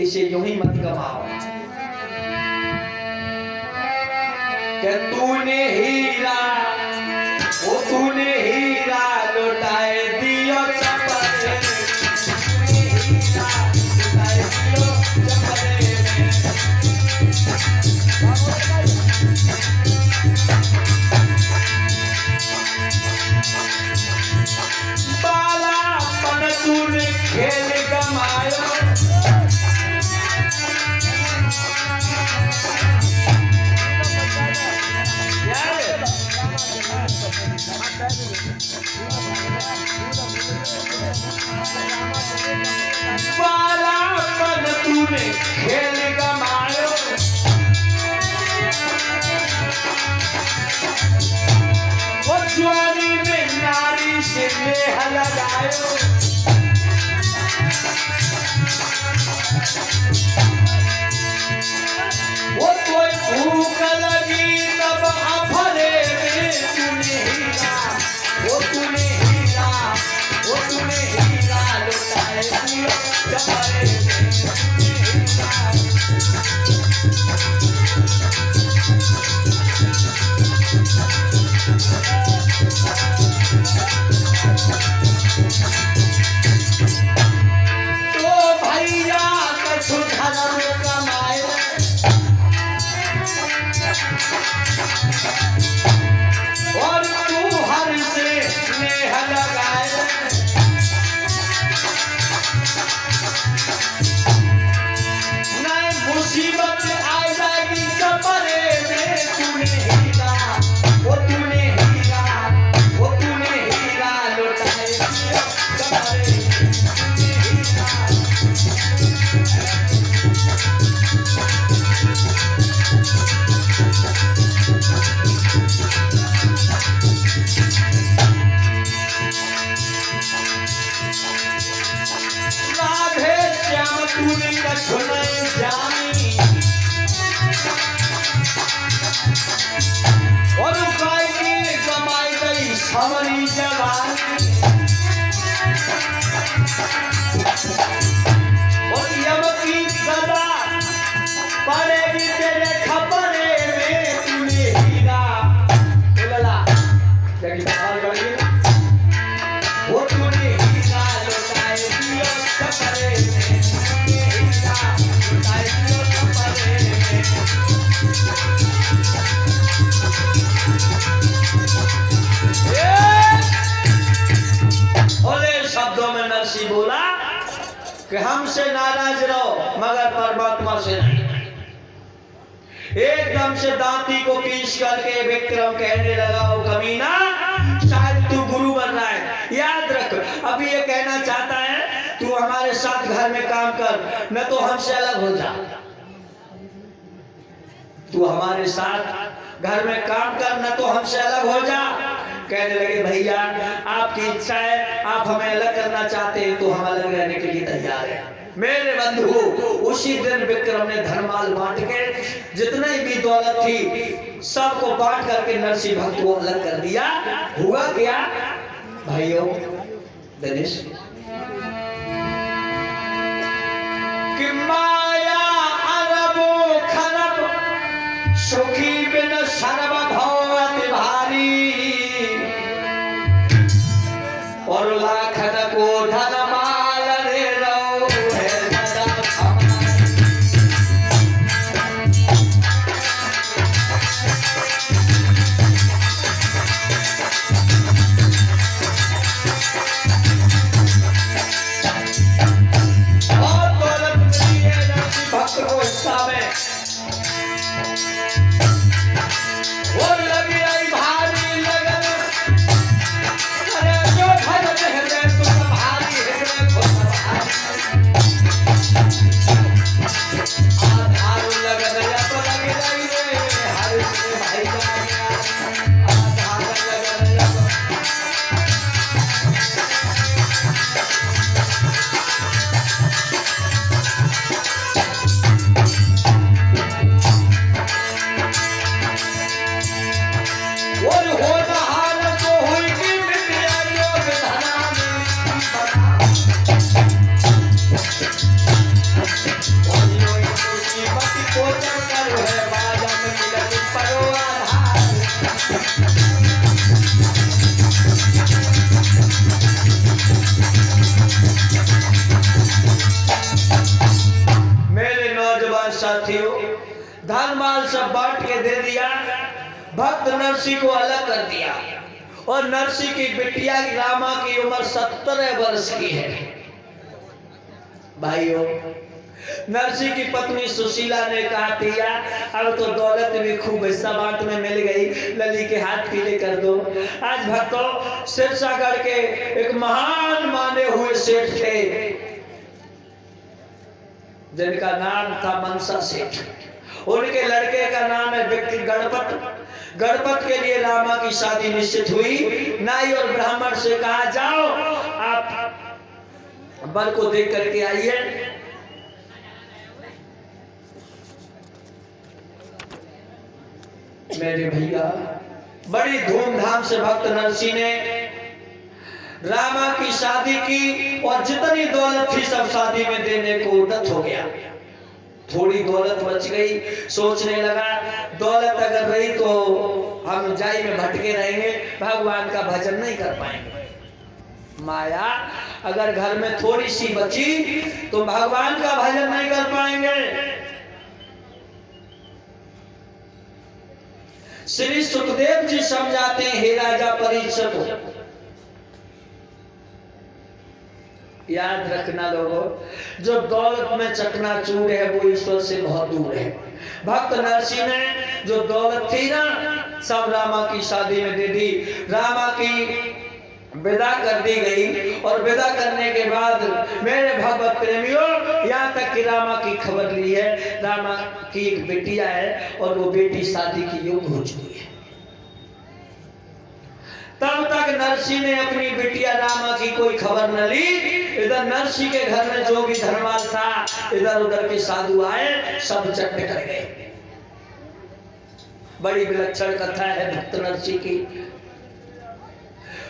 इसे यूं ही मत कमाओ कि तूने हीरा लुटाए दियो चपरे बालापन तूने खेल गमायो बालापन तूने खेल गमायो वो ज्वानी में नारी से नेह लगायो वो कोई भूख लगी तब अफरे में तूने हीरा लुटाए दियो चपरे तो भैया कछु धर्म कमाए और तू हर से नेह लगाए नहीं मुसीबत आ जाएगी चपरे में तूने हीरा लुटाए दियो चपरे राधे श्याम तूने कछु नहीं जानी और गाय के कमाई गई समरी जवानी और यम की सदा पड़ेगी तेरे खपरे में तूने हीरा बोला जगी सवाल करेंगे वो तूने हीरा लुटाए दियो चपरे में हीरा लुटाए दियो चपरे में भोले शब्दों में नरसी बोला कि हमसे नाराज रहो मगर परमात्मा से नहीं। एकदम से दांती को पीस करके विक्रम कहने लगा ओ कमीना शायद तू गुरु बन रहा है याद रख अभी ये कहना चाहता है तू हमारे साथ घर में काम कर न तो हमसे अलग हो जा तू हमारे साथ घर में काम कर न तो हमसे अलग हो जा कहने लगे भैया आपकी इच्छा है आप हमें अलग करना चाहते हैं तो हम अलग रहने के लिए तैयार हैं मेरे बंधु उसी दिन विक्रम ने धर्माल बांट के जितनी भी दौलत थी सबको बांट करके नरसिंह भक्त को अलग कर दिया हुआ क्या भाइयों दिनेश कि माया अरबो खरब सुखी बिन सर्व भवति भारी और लाखन को धन माल रे रो है सदा और दौलत मिली है नरसिंह भक्त को हिस्सा में वो धन माल सब बांट के दे दिया। भक्त नरसी को अलग कर दिया और नरसी की बिटिया की रामा की उम्र 17 वर्ष की है। भाइयों, नरसी की पत्नी सुशीला ने कहा पिया अब तो दौलत भी खूब हिस्सा बांट में मिल गई, लली के हाथ पीले कर दो। आज भक्तों, सिरसागढ़ के एक महान माने हुए सेठ थे जिनका नाम था मनसा सेठ। उनके लड़के का नाम है गणपत। गणपत के लिए रामा की शादी निश्चित हुई। नाई और ब्राह्मण से कहा जाओ आप बर को देख करके आइए। मेरे भैया, बड़ी धूमधाम से भक्त नरसी ने रामा की शादी की और जितनी दौलत थी सब शादी में देने को उद्यत हो गया। थोड़ी दौलत बच गई, सोचने लगा दौलत अगर रही तो हम जाई में भटके रहेंगे, भगवान का भजन नहीं कर पाएंगे। माया अगर घर में थोड़ी सी बची तो भगवान का भजन नहीं कर पाएंगे। श्री सुखदेव जी समझाते हैं, हे राजा परीक्षित, याद रखना लोगों, जो दौलत में चकनाचूर है वो ईश्वर से बहुत दूर है। भक्त नरसी ने जो दौलत थी ना सब रामा की शादी में दे दी। रामा की विदा कर दी गई और विदा करने के बाद मेरे भगवत प्रेमियों, यहाँ तक कि रामा की खबर ली है, रामा की एक बेटिया है और वो बेटी शादी की योग्य हो चुकी है। तब तक नरसी ने अपनी बिटिया रामा की कोई खबर न ली। इधर नरसी के घर में जो भी धनवान था, इधर उधर के साधु आए, सब चट कर गए। बड़ी विलक्षण कथा है भक्त नरसी की।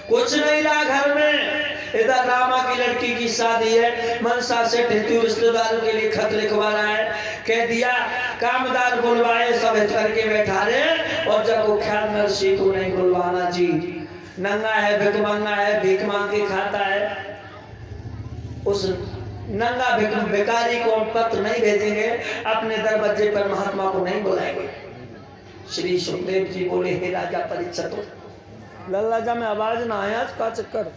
कुछ नहीं रहा घर में। इधर रामा की लड़की की शादी है, मनसा से हिंदू रिश्तेदारों के लिए खत लिखवा रहा है। कह दिया कामदार बुलवाए, सब करके बैठा रहे और जब वो ख्याल नरसी को नहीं बुलवाना जी, नंगा है, भिकमंगा है, भीख मांग के खाता है, उस नंगा भिखारी को हम पत्र नहीं भेजेंगे, अपने दरवाजे पर महात्मा को नहीं बुलाएंगे। श्री सुखदेव जी बोले, हे राजा परीक्षित, लल्ला जा में आवाज ना आया का चक्कर।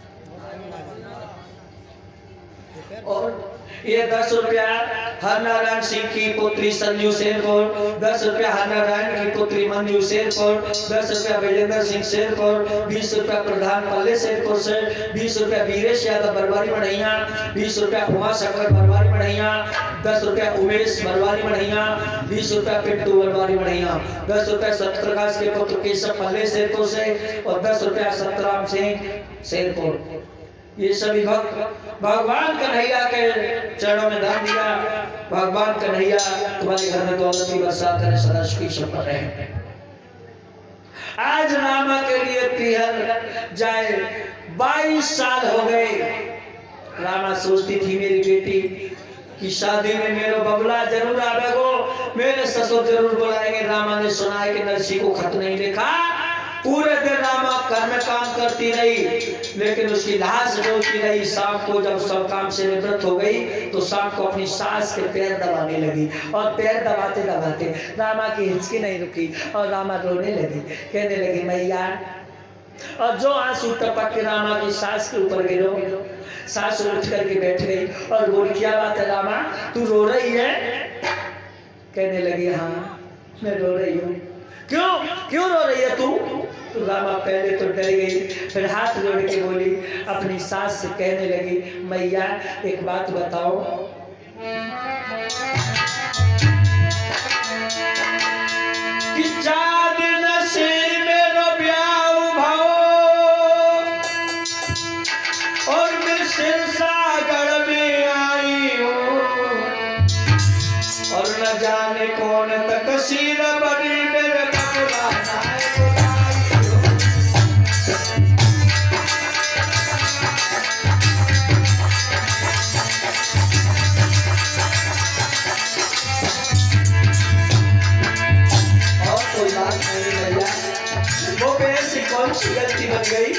और ये 10 रुपया हरनारायण सिंह की पुत्री संजू शेरपुर, 10 रुपया हरनारायण की पुत्री मंजू शेरपुर, 10 रुपया विजेंद्र सिंह शेरपुर, 20 रुपया प्रधान पल्ले शेरपुर से, 20 रुपया वीरेश यादव बरवारी मढ़ैया, 20 रुपया उमा शंकर बरवारी मढ़ैया, 10 रुपया उमेश बरवारी मढ़ैया, 20 रुपया पिंटू बरवारी मढ़ैया, 10 रुपया सत्यप्रकाश के पुत्र केशव पल्ले शेरपुर से और 10 रुपया सतराम सिंह शेरपुर। ये सभी भक्त भगवान कन्हैया के चरणों में दान दिया। भगवान कन्हैया तुम्हारे घर में दौलत की वर्षा करे, सदा सुखी संपन्न रहे। आज रामा के लिए पीहर जाए 22 साल हो गए। रामा सोचती थी मेरी बेटी की शादी में मेरा बबला जरूर आवेगो, मेरे ससुर जरूर बुलाएंगे। रामा ने सुना है कि नरसी को खत नहीं लिखा। पूरे दिन रामा घर में काम करती रही, लेकिन उसकी लाश रोती रही। शाम को जब सब काम से निवृत्त हो गई तो शाम को अपनी सास के पैर दबाने लगी और पैर दबाते दबाते रामा की हिचकी नहीं रुकी और रामा रोने लगी, कहने लगी मैया, और जो आंसू टपक के रामा की सास के ऊपर गिरो। सास उठ करके बैठ गई और बोली क्या बात है रामा, तू रो रही है? कहने लगी हाँ मैं रो रही हूँ। क्यों रो रही है तू? तो रामा पहले तो डर गई, फिर हाथ जोड़ के बोली, अपनी सास से कहने लगी मैया एक बात बताओ, कि चाँद नसीब मेरो ब्याह भाओ और मैं सिरसागढ़ में आई हूँ और न जाने कौन तकसीर बनी मेरे गलती बन गई।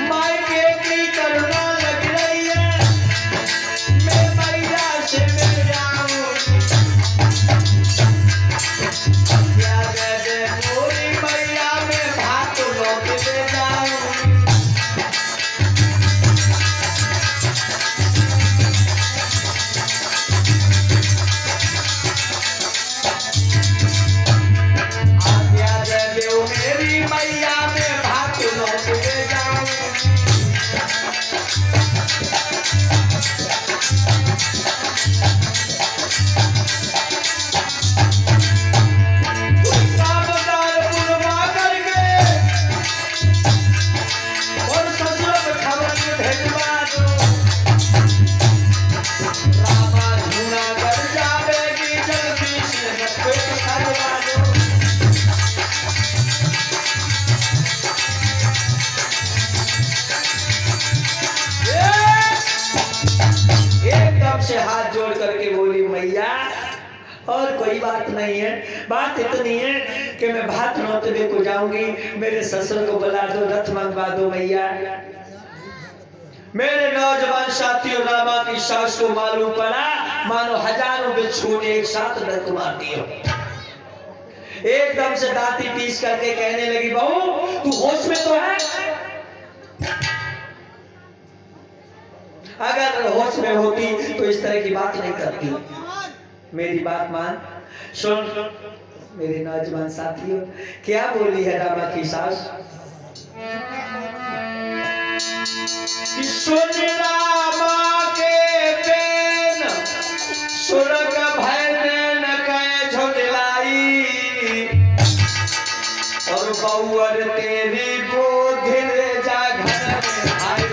मायके की करुणा लग रही है, मैं मैया से मिल जाऊं। एकदम से हाथ जोड़ करके बोली मैया और कोई बात नहीं है, बात इतनी है कि मैं भात नौतबे को जाऊंगी, मेरे ससुर को बुला दो, रथ मंगवा दो मैया। मेरे नौजवान साथियों, रामा की सास को मालूम पड़ा मानो हजारों बिच्छू ने एक साथ डर को मार दिया। एकदम से दांती पीस करके कहने लगी बहू तू होश में तो है? अगर होश में होती तो इस तरह की बात नहीं करती। मेरी बात मान, सुन मेरे नौजवान साथियों, क्या बोली है रामा की सास? सुन रामा के पेन सुरग भय न कह झुंझलाई, और बउअर तेरी बोधि जा घर में आई।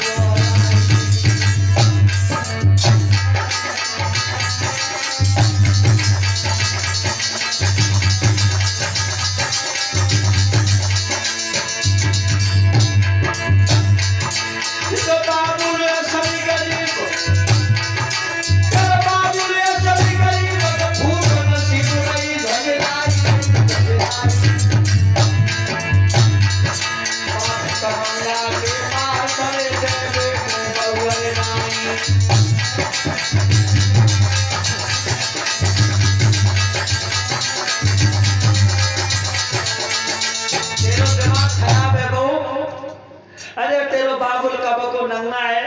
अरे तेरो बाबुल कब को नंगा है,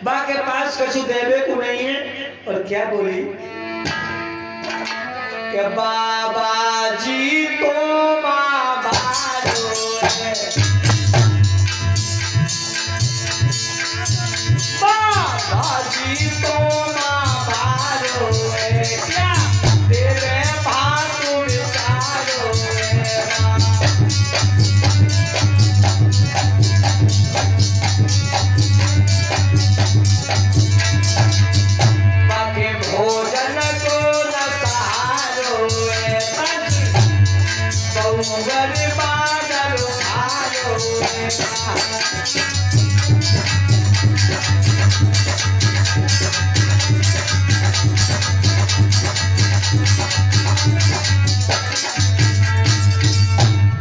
बाके पास कछु देवे को नहीं है। और क्या बोली कि बाबा जी तो बाबा है, बाबा जी तो बाबा है, क्या तेरे भातुर सारो है। भोजन को न सहारो बादल उठारो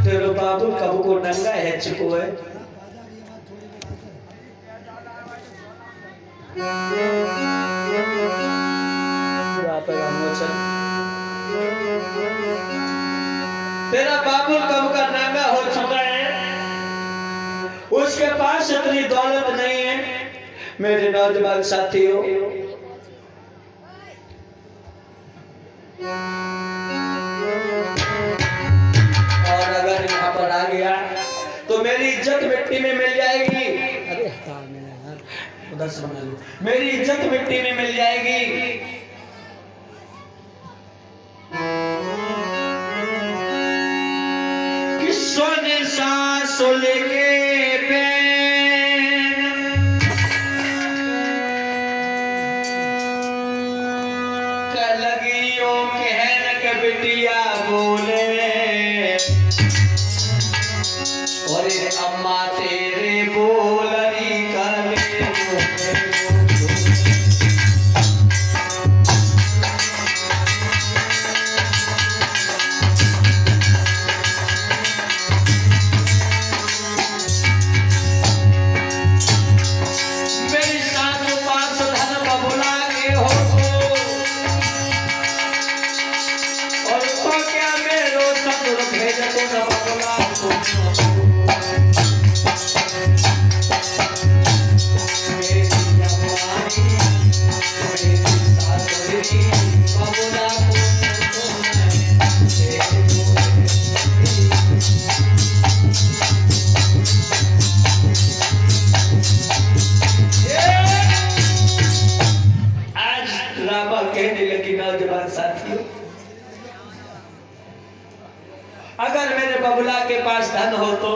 तेरो बाबू कब को नंगा है चुको है। तेरा बाबुल कब का नंगा हो चुका है, उसके पास इतनी दौलत नहीं है। मेरे नौजवान साथियों, और अगर यहाँ पर आ गया तो मेरी इज्जत मिट्टी में मिल जाएगी। अरे उधर से बना लो, मेरी इज्जत मिट्टी में मिल जाएगी। सोने सासुल के पेन कलगियों कहन के बिटिया बोले, और अम्मा तेरे बोलरी करे। अगर मेरे बबुला के पास धन हो तो,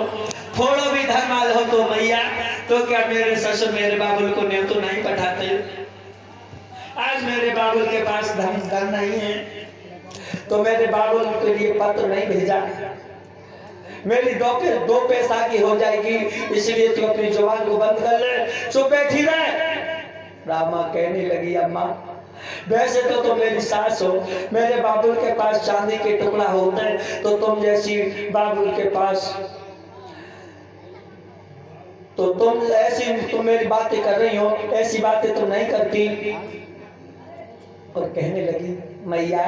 थोड़ा भी धन माल हो तो मैया, तो क्या मेरे ससुर मेरे बाबुल को ने तो नहीं पठाते? आज मेरे बाबुल के पास धन नहीं है तो मेरे बाबुल के लिए पत्र नहीं भेजा। मेरी दो पैसा की हो जाएगी, इसलिए तू अपनी जुबान को बंद कर ले, चुप बैठी रहे। रामा कहने लगी अम्मा वैसे तो तुम मेरी सास हो, मेरे बाबुल के पास चांदी के टुकड़ा होता है तो तुम जैसी बाबुल के पास, तो तुम मेरी बातें कर रही हो, ऐसी बातें तुम नहीं करती। और कहने लगी मैया